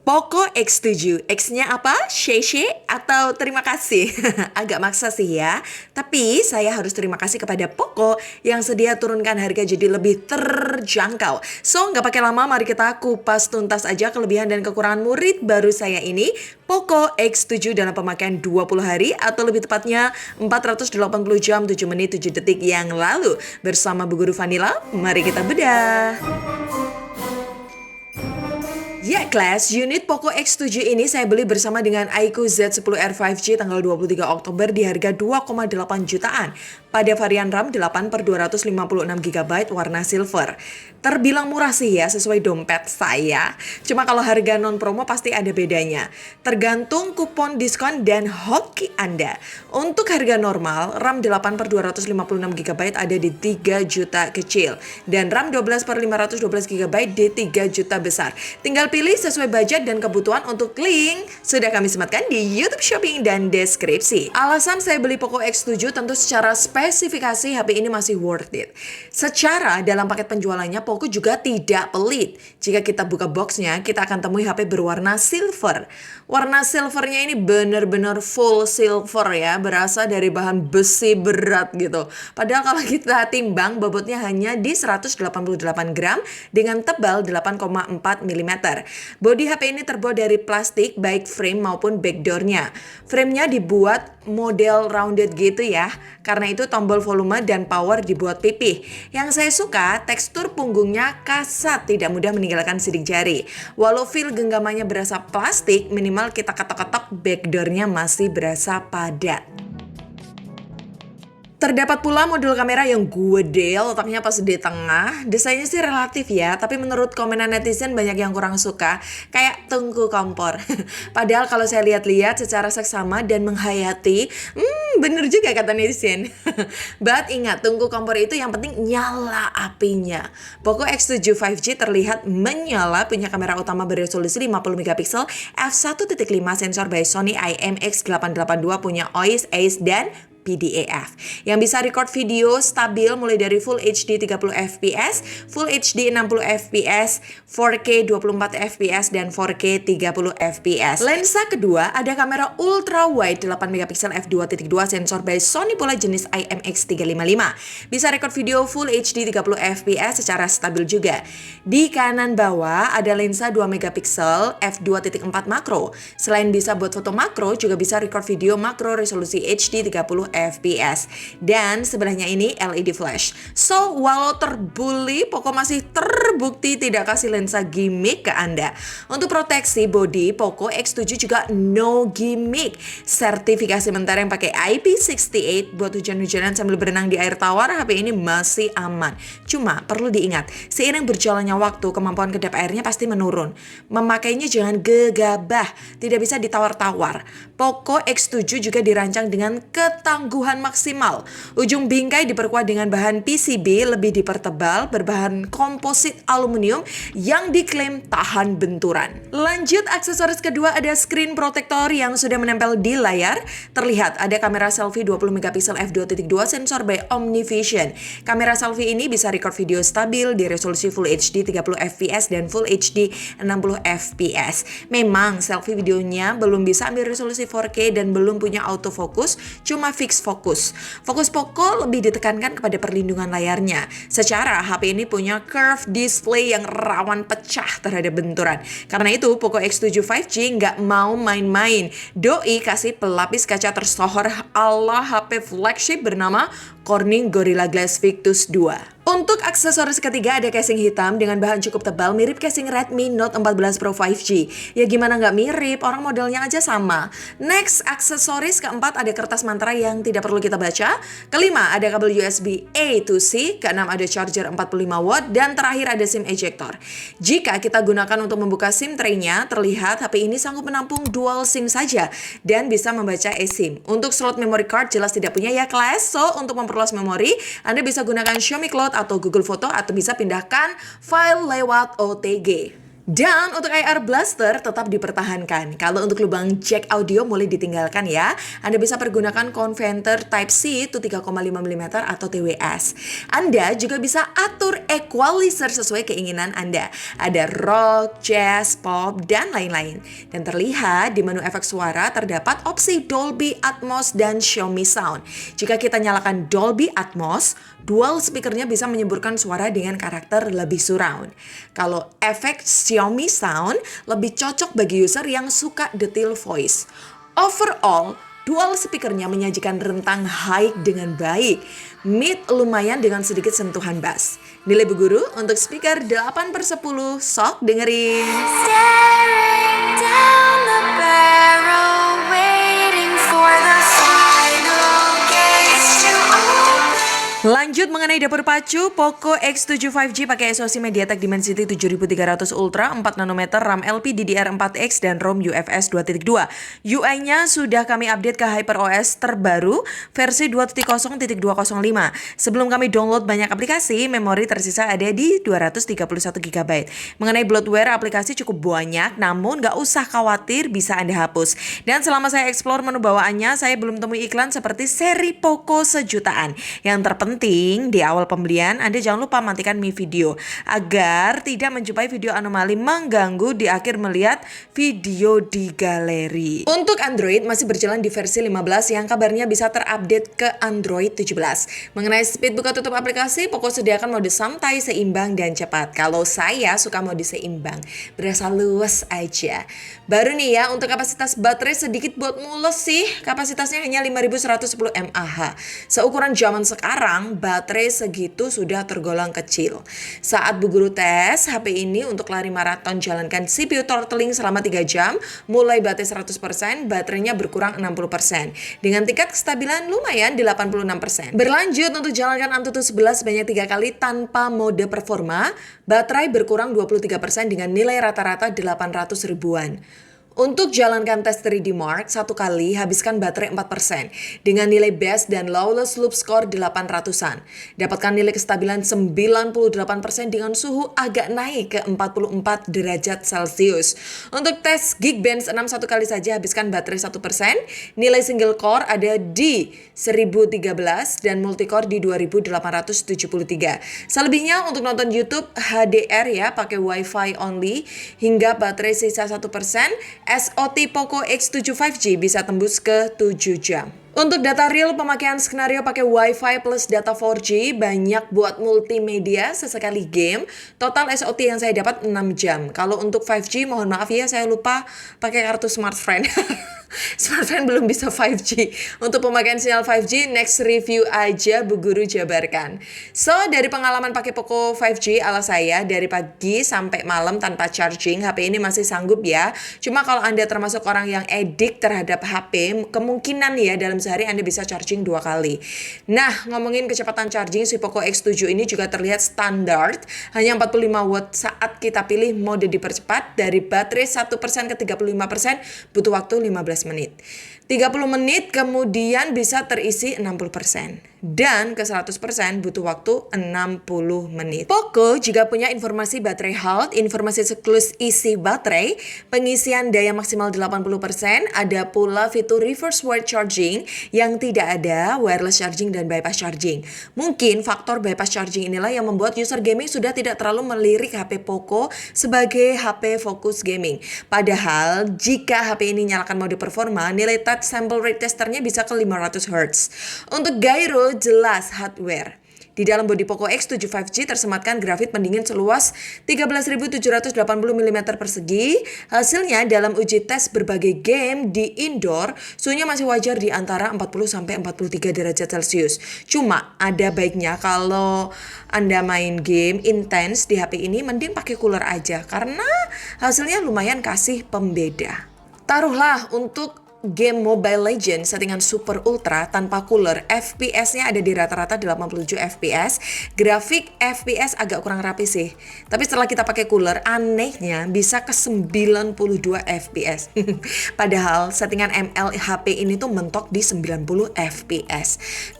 Poco X7, X-nya apa? Sheshe atau terima kasih? Agak maksa sih ya. Tapi saya harus terima kasih kepada Poco yang sedia turunkan harga jadi lebih terjangkau. So, nggak pakai lama, mari kita kupas tuntas aja kelebihan dan kekurangan murid baru saya ini. Poco X7 dalam pemakaian 20 hari atau lebih tepatnya 480 jam 7 menit 7 detik yang lalu. Bersama Bu Guru Vanilla, mari kita bedah. Ya kelas, unit Poco X7 ini saya beli bersama dengan iQOO Z10R 5G tanggal 23 Oktober di harga 2,8 jutaan pada varian RAM 8/256GB warna silver. Terbilang murah sih ya sesuai dompet saya, cuma kalau harga non promo pasti ada bedanya. Tergantung kupon diskon dan hoki Anda. Untuk harga normal, RAM 8/256GB ada di 3 juta kecil dan RAM 12/512GB di 3 juta besar. Tinggal pilih sesuai budget dan kebutuhan. Untuk link sudah kami sematkan di YouTube Shopping dan deskripsi. Alasan saya beli Poco X7 tentu secara spesifikasi HP ini masih worth it. Secara dalam paket penjualannya Poco juga tidak pelit. Jika kita buka boxnya, kita akan temui HP berwarna silver. Warna silvernya ini benar-benar full silver ya, berasal dari bahan besi berat gitu. Padahal kalau kita timbang bobotnya hanya di 188 gram dengan tebal 8,4 mm. Bodi HP ini terbuat dari plastik baik frame maupun backdoornya. Framenya dibuat model rounded gitu ya. Karena itu tombol volume dan power dibuat pipih. Yang saya suka tekstur punggungnya kasar, tidak mudah meninggalkan sidik jari. Walau feel genggamannya berasa plastik, minimal kita ketok-ketok backdoornya masih berasa padat. Terdapat pula modul kamera yang gede, letaknya pas di tengah. Desainnya sih relatif ya, tapi menurut komenan netizen banyak yang kurang suka. Kayak tungku kompor. Padahal kalau saya lihat-lihat secara seksama dan menghayati, bener juga kata netizen. But ingat, tungku kompor itu yang penting nyala apinya. Poco X7 5G terlihat menyala, punya kamera utama beresolusi 50MP, f1.5 sensor by Sony IMX882, punya OIS, ACE, dan PDAF yang bisa record video stabil mulai dari Full HD 30fps, Full HD 60fps, 4K 24fps, dan 4K 30fps. Lensa kedua ada kamera ultra wide 8MP f2.2 sensor by Sony pula jenis IMX355. Bisa record video Full HD 30fps secara stabil juga. Di kanan bawah ada lensa 2MP f2.4 makro. Selain bisa buat foto makro, juga bisa record video makro resolusi HD 30fps. Dan sebelahnya ini LED flash. So, walau terbully, Poco masih terbukti tidak kasih lensa gimmick ke Anda. Untuk proteksi body, Poco X7 juga no gimmick. Sertifikasi mentara yang pakai IP68 buat hujan-hujanan sambil berenang di air tawar, HP ini masih aman. Cuma perlu diingat, seiring berjalannya waktu, kemampuan kedap airnya pasti menurun. Memakainya jangan gegabah, tidak bisa ditawar-tawar. Poco X7 juga dirancang dengan ketangguhan maksimal. Ujung bingkai diperkuat dengan bahan PCB lebih dipertebal berbahan komposit aluminium yang diklaim tahan benturan. Lanjut, aksesoris kedua ada screen protector yang sudah menempel di layar. Terlihat ada kamera selfie 20MP f2.2 sensor by OmniVision. Kamera selfie ini bisa record video stabil di resolusi Full HD 30fps dan Full HD 60fps. Memang selfie videonya belum bisa ambil resolusi 4K dan belum punya autofocus, cuma fix fokus. Fokus Poco lebih ditekankan kepada perlindungan layarnya. Secara HP ini punya curved display yang rawan pecah terhadap benturan. Karena itu Poco X7 5G nggak mau main-main. Doi kasih pelapis kaca tersohor ala HP flagship bernama Corning Gorilla Glass Victus 2. Untuk aksesoris ketiga ada casing hitam dengan bahan cukup tebal mirip casing Redmi Note 14 Pro 5G. Ya gimana nggak mirip, orang modelnya aja sama. Next, aksesoris keempat ada kertas mantra yang tidak perlu kita baca. Kelima ada kabel USB A to C. Keenam ada charger 45 watt. Dan terakhir ada SIM ejector. Jika kita gunakan untuk membuka SIM tray-nya, terlihat HP ini sanggup menampung dual SIM saja dan bisa membaca eSIM. Untuk slot memory card jelas tidak punya ya kelas. So, untuk memperluas memori, Anda bisa gunakan Xiaomi Cloud atau Google Photo atau bisa pindahkan file lewat OTG. Dan untuk AR Blaster tetap dipertahankan. Kalau untuk lubang jack audio mulai ditinggalkan ya. Anda bisa pergunakan konverter Type-C itu 3,5 mm atau TWS. Anda juga bisa atur equalizer sesuai keinginan Anda. Ada rock, jazz, pop, dan lain-lain. Dan terlihat di menu efek suara terdapat opsi Dolby Atmos dan Xiaomi Sound. Jika kita nyalakan Dolby Atmos, dual speakernya bisa menyemburkan suara dengan karakter lebih surround. Kalau efek Xiaomi Sound lebih cocok bagi user yang suka detail voice. Overall, dual speakernya menyajikan rentang high dengan baik. Mid lumayan dengan sedikit sentuhan bass. Nilai Bu Guru untuk speaker 8/10, sok dengerin. Staring down the barrel, waiting for the final gates to open. Lanjut mengenai dapur pacu, Poco X7 5G pakai SoC MediaTek Dimensity 7300 Ultra, 4 nanometer, RAM LPDDR4X dan ROM UFS 2.2. UI-nya sudah kami update ke HyperOS terbaru versi 2.0.205. Sebelum kami download banyak aplikasi, memori tersisa ada di 231 GB. Mengenai bloatware, aplikasi cukup banyak, namun gak usah khawatir, bisa Anda hapus. Dan selama saya explore menu bawaannya, saya belum temui iklan seperti seri Poco sejutaan. Yang terpenting di awal pembelian, Anda jangan lupa matikan Mi Video agar tidak menjumpai video anomali mengganggu di akhir melihat video di galeri. Untuk Android masih berjalan di versi 15 yang kabarnya bisa terupdate ke Android 17. Mengenai speed buka tutup aplikasi, Poco sediakan mode santai, seimbang, dan cepat. Kalau saya suka mode seimbang, berasa luas aja. Baru nih ya, untuk kapasitas baterai sedikit buat mules sih. Kapasitasnya hanya 5110 mAh. Seukuran zaman sekarang, baterai segitu sudah tergolong kecil. Saat Bu Guru tes HP ini untuk lari maraton jalankan CPU throttling selama 3 jam, mulai baterai 100%, baterainya berkurang 60%. Dengan tingkat kestabilan lumayan di 86%. Berlanjut untuk jalankan Antutu 11 sebanyak 3 kali tanpa mode performa, baterai berkurang 23% dengan nilai rata-rata 800 ribuan. Untuk jalankan tes 3D Mark, 1 kali habiskan baterai 4%. Dengan nilai best dan lowest loop score 800-an. Dapatkan nilai kestabilan 98% dengan suhu agak naik ke 44 derajat Celcius. Untuk tes Geekbench 6 1 kali saja habiskan baterai 1%. Nilai single core ada di 1013 dan multicore di 2873. Selebihnya untuk nonton YouTube HDR ya, pakai Wi-Fi only hingga baterai sisa 1%. SoT Poco X7 5G bisa tembus ke 7 jam. Untuk data real pemakaian skenario pakai Wi-Fi plus data 4G, banyak buat multimedia sesekali game. Total SoT yang saya dapat 6 jam. Kalau untuk 5G mohon maaf ya, saya lupa pakai kartu smartphone. Smartphone belum bisa 5G. Untuk pemakaian sinyal 5G, next review aja Bu Guru jabarkan. So, dari pengalaman pakai Poco 5G ala saya, dari pagi sampai malam tanpa charging, HP ini masih sanggup ya. Cuma kalau Anda termasuk orang yang edik terhadap HP, kemungkinan ya dalam sehari Anda bisa charging 2 kali. Nah, ngomongin kecepatan charging, si Poco X7 ini juga terlihat standar, hanya 45 watt saat kita pilih mode dipercepat. Dari baterai 1% ke 35% butuh waktu 15 menit. 30 menit kemudian bisa terisi 60%. Dan ke 100% butuh waktu 60 menit. Poco juga punya informasi baterai health, informasi siklus isi baterai, pengisian daya maksimal 80%, ada pula fitur reverse wired charging yang tidak ada wireless charging dan bypass charging. Mungkin faktor bypass charging inilah yang membuat user gaming sudah tidak terlalu melirik HP Poco sebagai HP fokus gaming. Padahal jika HP ini nyalakan mode performa, nilai touch sample rate testernya bisa ke 500 Hz. Untuk gyro jelas hardware. Di dalam bodi Poco X7 5G tersematkan grafit pendingin seluas 13.780 mm persegi. Hasilnya dalam uji tes berbagai game di indoor, suhunya masih wajar di antara 40-43 derajat Celcius. Cuma ada baiknya kalau Anda main game intens di HP ini mending pakai cooler aja karena hasilnya lumayan kasih pembeda. Taruhlah untuk game Mobile Legends settingan Super Ultra tanpa cooler, FPS-nya ada di rata-rata 87 FPS. Grafik FPS agak kurang rapi sih. Tapi setelah kita pakai cooler, anehnya bisa ke 92 FPS. Padahal settingan ML HP ini tuh mentok di 90 FPS.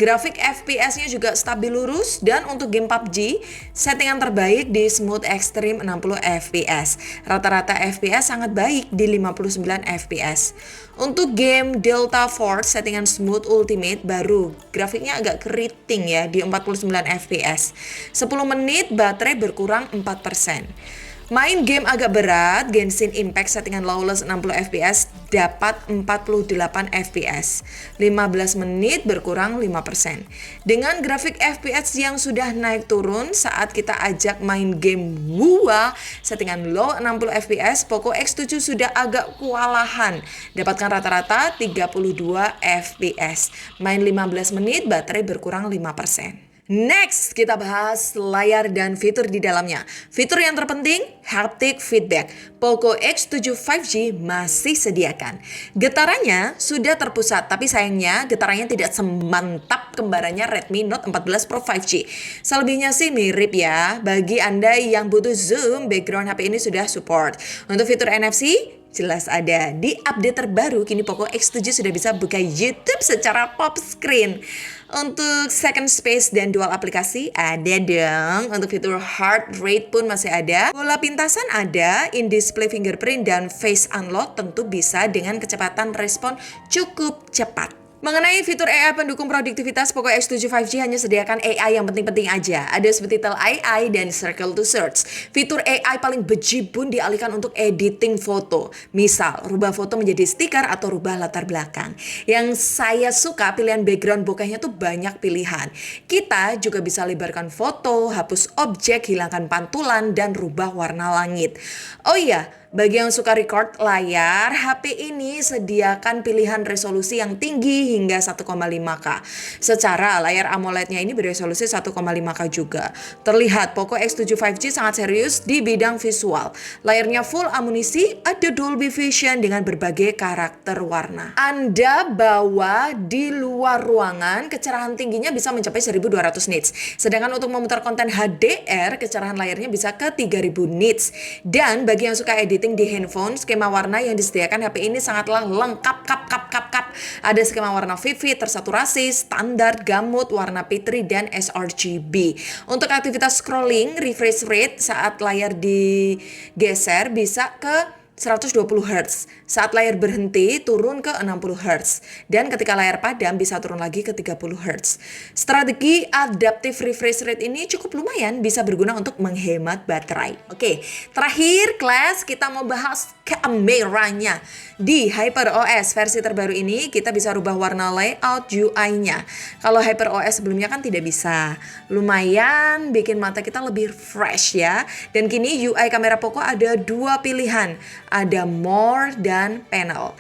Grafik FPS-nya juga stabil lurus, dan untuk game PUBG, settingan terbaik di Smooth Extreme 60 FPS. Rata-rata FPS sangat baik di 59 FPS. Untuk game Delta Force settingan Smooth Ultimate baru, grafiknya agak keriting ya di 49 FPS. 10 menit baterai berkurang 4%. Main game agak berat, Genshin Impact settingan lawless 60 fps dapat 48 fps. 15 menit berkurang 5%. Dengan grafik fps yang sudah naik turun saat kita ajak main game WUA settingan low 60 fps, Poco X7 sudah agak kewalahan. Dapatkan rata-rata 32 fps. Main 15 menit baterai berkurang 5%. Next, kita bahas layar dan fitur di dalamnya. Fitur yang terpenting, haptic feedback. Poco X7 5G masih sediakan. Getarannya sudah terpusat, tapi sayangnya getarannya tidak semantap kembarannya Redmi Note 14 Pro 5G. Selebihnya sih mirip ya. Bagi Anda yang butuh zoom, background HP ini sudah support. Untuk fitur NFC, jelas ada. Di update terbaru, kini Poco X7 sudah bisa buka YouTube secara pop screen. Untuk second space dan dual aplikasi ada dong. Untuk fitur heart rate pun masih ada. Bola pintasan ada, in-display fingerprint dan face unlock tentu bisa dengan kecepatan respon cukup cepat. Mengenai fitur AI pendukung produktivitas, Poco X7 5G hanya sediakan AI yang penting-penting aja. Ada subtitle AI dan circle to search. Fitur AI paling bejibun dialihkan untuk editing foto. Misal, rubah foto menjadi stiker atau rubah latar belakang. Yang saya suka pilihan background bokehnya tuh banyak pilihan. Kita juga bisa lebarkan foto, hapus objek, hilangkan pantulan, dan rubah warna langit. Oh iya, bagi yang suka record layar, HP ini sediakan pilihan resolusi yang tinggi hingga 1,5K. Secara layar AMOLED-nya ini beresolusi 1,5K juga. Terlihat Poco X7 5G sangat serius di bidang visual. Layarnya full amunisi, ada Dolby Vision dengan berbagai karakter warna. Anda bawa di luar ruangan, kecerahan tingginya bisa mencapai 1200 nits. Sedangkan untuk memutar konten HDR, kecerahan layarnya bisa ke 3000 nits. Dan bagi yang suka editing di handphone, skema warna yang disediakan HP ini sangatlah lengkap. Ada skema warna vivid, tersaturasi, standar, gamut, warna pitri, dan sRGB. Untuk aktivitas scrolling, refresh rate saat layar digeser bisa ke 120 Hz. Saat layar berhenti turun ke 60 Hz. Dan ketika layar padam bisa turun lagi ke 30 Hz. Strategi adaptive refresh rate ini cukup lumayan, bisa berguna untuk menghemat baterai. Oke, terakhir kelas kita mau bahas kameranya. Di HyperOS versi terbaru ini kita bisa rubah warna layout UI-nya. Kalau HyperOS sebelumnya kan tidak bisa. Lumayan bikin mata kita lebih fresh ya. Dan kini UI kamera Poco ada dua pilihan. Ada more dan panel.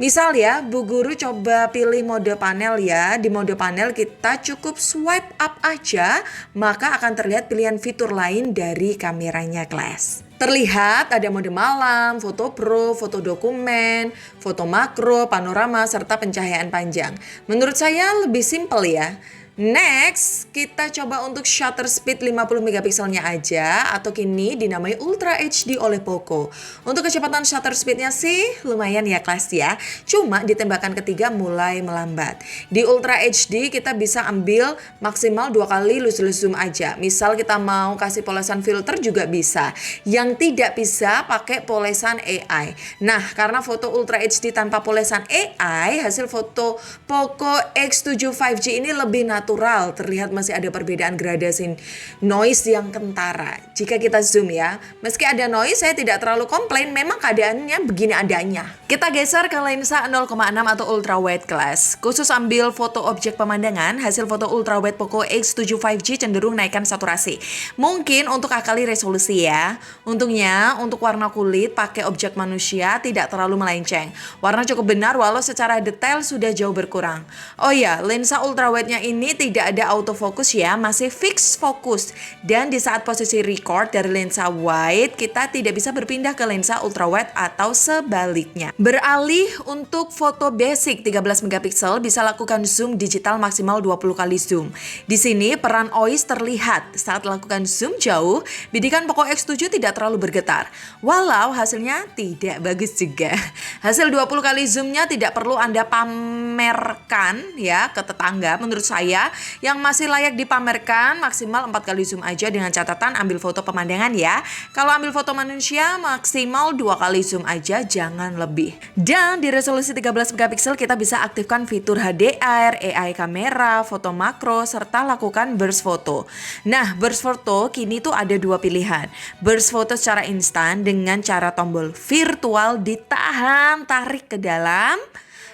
Misal ya, Bu Guru coba pilih mode panel ya. Di mode panel kita cukup swipe up aja, maka akan terlihat pilihan fitur lain dari kameranya kelas. Terlihat ada mode malam, foto pro, foto dokumen, foto makro, panorama, serta pencahayaan panjang. Menurut saya lebih simpel ya. Next, kita coba untuk shutter speed 50 megapikselnya aja, atau kini dinamai Ultra HD oleh Poco. Untuk kecepatan shutter speednya sih lumayan ya kelas ya, cuma di tembakan ketiga mulai melambat. Di Ultra HD kita bisa ambil maksimal 2 kali lose zoom aja. Misal kita mau kasih polesan filter juga bisa. Yang tidak bisa pakai polesan AI. Nah, karena foto Ultra HD tanpa polesan AI, hasil foto Poco X7 5G ini lebih natural, terlihat masih ada perbedaan gradasi noise yang kentara. Jika kita zoom ya, meski ada noise saya tidak terlalu komplain, memang keadaannya begini adanya. Kita geser ke lensa 0,6 atau ultra wide class. Khusus ambil foto objek pemandangan, hasil foto ultra wide Poco X7 5G cenderung naikkan saturasi. Mungkin untuk akali resolusi ya. Untungnya untuk warna kulit pakai objek manusia tidak terlalu melenceng. Warna cukup benar walau secara detail sudah jauh berkurang. Oh ya, lensa ultra wide-nya ini ini tidak ada autofocus ya, masih fix fokus. Dan di saat posisi record dari lensa wide, kita tidak bisa berpindah ke lensa ultrawide atau sebaliknya. Beralih untuk foto basic 13 megapiksel, bisa lakukan zoom digital maksimal 20 kali zoom. Di sini peran OIS terlihat saat lakukan zoom jauh, bidikan Poco X7 tidak terlalu bergetar. Walau hasilnya tidak bagus juga. Hasil 20 kali zoomnya tidak perlu Anda pamerkan ya ke tetangga. Menurut saya yang masih layak dipamerkan maksimal 4 kali zoom aja, dengan catatan ambil foto pemandangan ya. Kalau ambil foto manusia maksimal 2 kali zoom aja, jangan lebih. Dan di resolusi 13 megapiksel kita bisa aktifkan fitur HDR, AI kamera, foto makro, serta lakukan burst photo. Nah, burst photo kini tuh ada dua pilihan. Burst photo secara instan dengan cara tombol virtual ditahan, tarik ke dalam,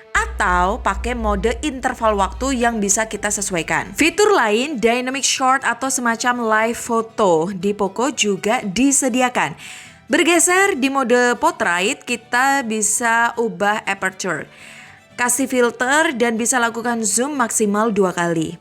atau pakai mode interval waktu yang bisa kita sesuaikan. Fitur lain, dynamic shot atau semacam live photo di Poco juga disediakan. Bergeser di mode portrait, kita bisa ubah aperture, kasih filter, dan bisa lakukan zoom maksimal 2 kali.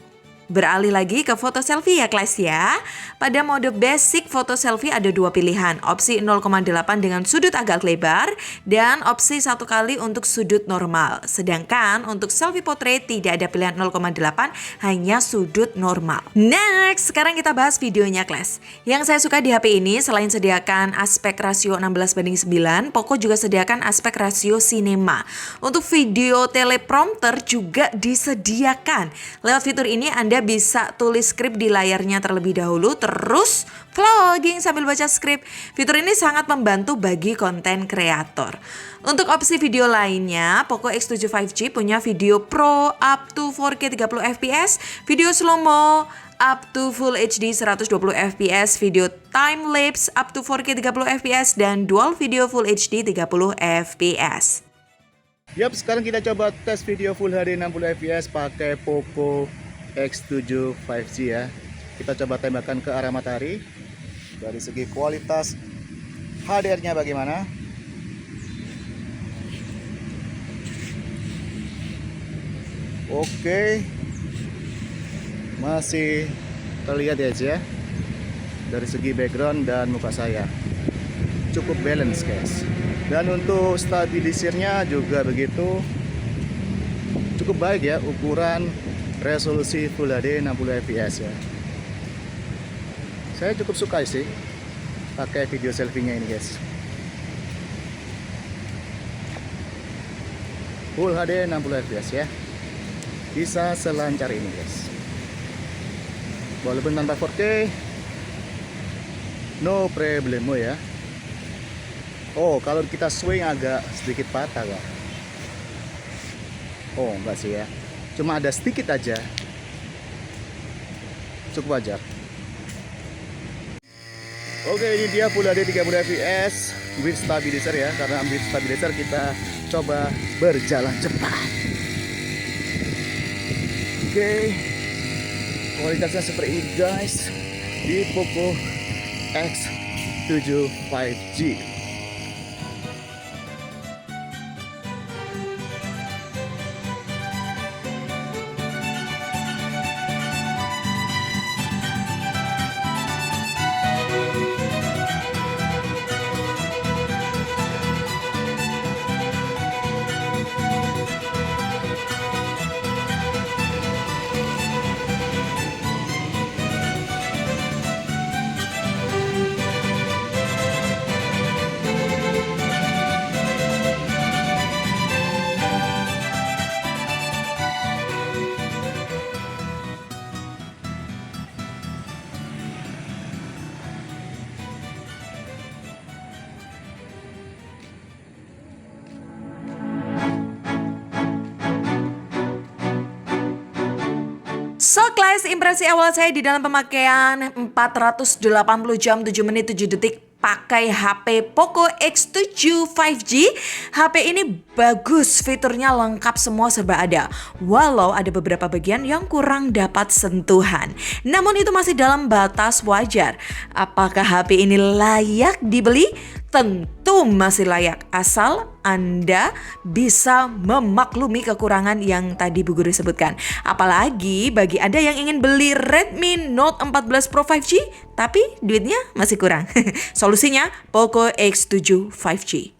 Beralih lagi ke foto selfie ya kelas ya. Pada mode basic foto selfie ada dua pilihan. Opsi 0,8 dengan sudut agak lebar dan opsi 1 kali untuk sudut normal. Sedangkan untuk selfie portrait tidak ada pilihan 0,8, hanya sudut normal. Next, sekarang kita bahas videonya kelas. Yang saya suka di HP ini selain sediakan aspek rasio 16:9, Poco juga sediakan aspek rasio cinema. Untuk video teleprompter juga disediakan. Lewat fitur ini Anda bisa tulis skrip di layarnya terlebih dahulu, terus vlogging sambil baca skrip. Fitur ini sangat membantu bagi konten kreator. Untuk opsi video lainnya, Poco X7 5G punya video pro up to 4K 30 fps, video slow-mo up to Full HD 120 fps, video time lapse up to 4K 30 fps, dan dual video Full HD 30 fps. Yap, sekarang kita coba tes video Full HD 60 fps pakai Poco X7 5G ya. Kita coba tembakan ke arah matahari. Dari segi kualitas HDR-nya bagaimana? Oke, masih terlihat ya dari segi background dan muka saya cukup balance guys. Dan untuk stabilisirnya juga begitu, cukup baik ya, ukuran resolusi Full HD 60 fps ya. Saya cukup suka sih pakai video selfie-nya ini guys. Full HD 60 fps ya, bisa selancar ini guys. Walaupun tanpa 4K, no problemo ya. Oh, kalau kita swing agak sedikit patah gak? Oh, enggak sih ya, cuma ada sedikit aja, cukup wajar. Oke, ini dia Full HD 30 fps with stabilizer ya. Karena with stabilizer kita coba berjalan cepat. Oke, kualitasnya seperti ini guys di Poco X7 5G. So guys, impresi awal saya di dalam pemakaian 480 jam 7 menit 7 detik pakai HP Poco X7 5G. HP ini bagus, fiturnya lengkap, semua serba ada. Walau ada beberapa bagian yang kurang dapat sentuhan, namun itu masih dalam batas wajar. Apakah HP ini layak dibeli? Tentu itu masih layak asal Anda bisa memaklumi kekurangan yang tadi Bu Guru sebutkan. Apalagi bagi Anda yang ingin beli Redmi Note 14 Pro 5G tapi duitnya masih kurang. Solusinya Poco X7 5G.